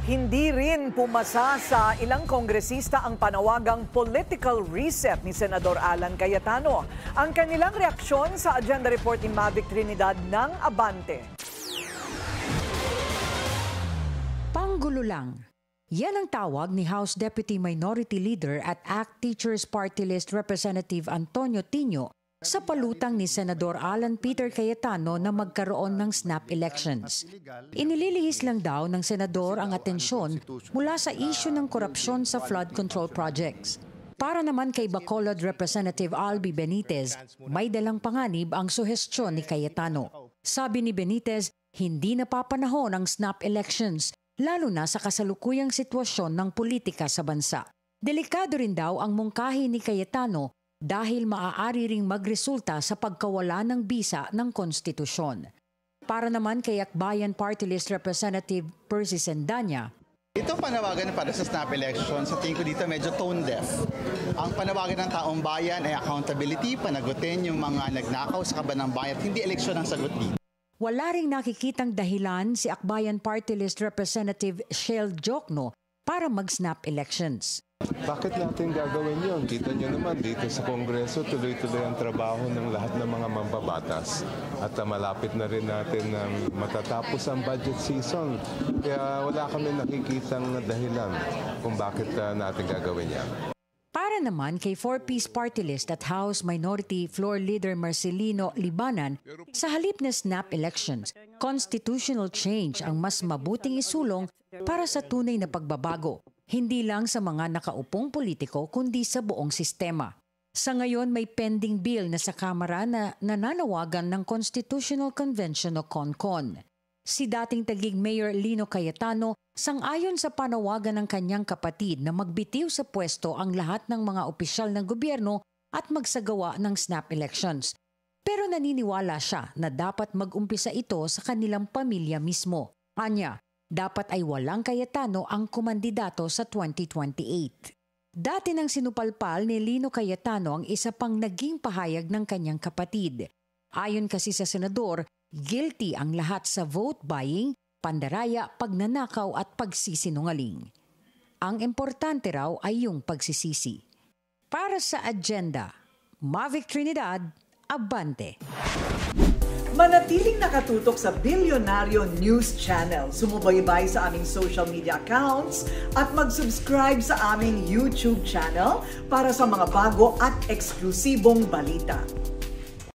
Hindi rin pumasa sa ilang kongresista ang panawagang political reset ni Senador Alan Cayetano. Ang kanilang reaksyon sa agenda report ni Mavic Trinidad ng Abante. Panggulo lang. Yan ang tawag ni House Deputy Minority Leader at ACT Teachers Party List Representative Antonio Tino sa palutang ni Senador Alan Peter Cayetano na magkaroon ng snap elections. Inililihis lang daw ng senador ang atensyon mula sa isyu ng korupsyon sa flood control projects. Para naman kay Bacolod Representative Albi Benitez, may dalang panganib ang suhestyon ni Cayetano. Sabi ni Benitez, hindi napapanahon ang snap elections, lalo na sa kasalukuyang sitwasyon ng politika sa bansa. Delikado rin daw ang mungkahi ni Cayetano dahil maaari ring magresulta sa pagkawala ng bisa ng konstitusyon. Para naman kay Akbayan Party List Representative Percy Sendanya, ito panawagan para sa snap election. Sa tingin ko dito medyo tone deaf. Ang panawagan ng taong bayan ay accountability, panagutin yung mga nagnakaw sa kaban ng bayan, hindi eleksyon ang sagot dito. Wala ring nakikitang dahilan si Akbayan Party List Representative Shell Jokno para mag-snap elections. Bakit natin gagawin yun? Kita nyo naman dito sa Kongreso, tuloy-tuloy ang trabaho ng lahat ng mga mambabatas. At malapit na rin natin na matatapos ang budget season. Kaya wala kami nakikitang dahilan kung bakit natin gagawin yan. Para naman kay 4-piece party list at House Minority Floor Leader Marcelino Libanan, sa halip na snap elections, constitutional change ang mas mabuting isulong para sa tunay na pagbabago. Hindi lang sa mga nakaupong politiko kundi sa buong sistema. Sa ngayon may pending bill na sa Kamara na nananawagan ng Constitutional Convention o CONCON. Si dating Taguig Mayor Lino Cayetano sang-ayon sa panawagan ng kanyang kapatid na magbitiw sa pwesto ang lahat ng mga opisyal ng gobyerno at magsagawa ng snap elections. Pero naniniwala siya na dapat mag-umpisa ito sa kanilang pamilya mismo. Anya, dapat ay walang Cayetano ang kumandidato sa 2028. Dati nang sinupalpal ni Lino Cayetano ang isa pang naging pahayag ng kanyang kapatid. Ayon kasi sa senador, guilty ang lahat sa vote buying, pandaraya, pagnanakaw at pagsisinungaling. Ang importante raw ay yung pagsisisi. Para sa agenda, Mavic Trinidad, Abante. Manatiling nakatutok sa Bilyonaryo News Channel. Sumubaybay sa aming social media accounts at mag-subscribe sa aming YouTube channel para sa mga bago at eksklusibong balita.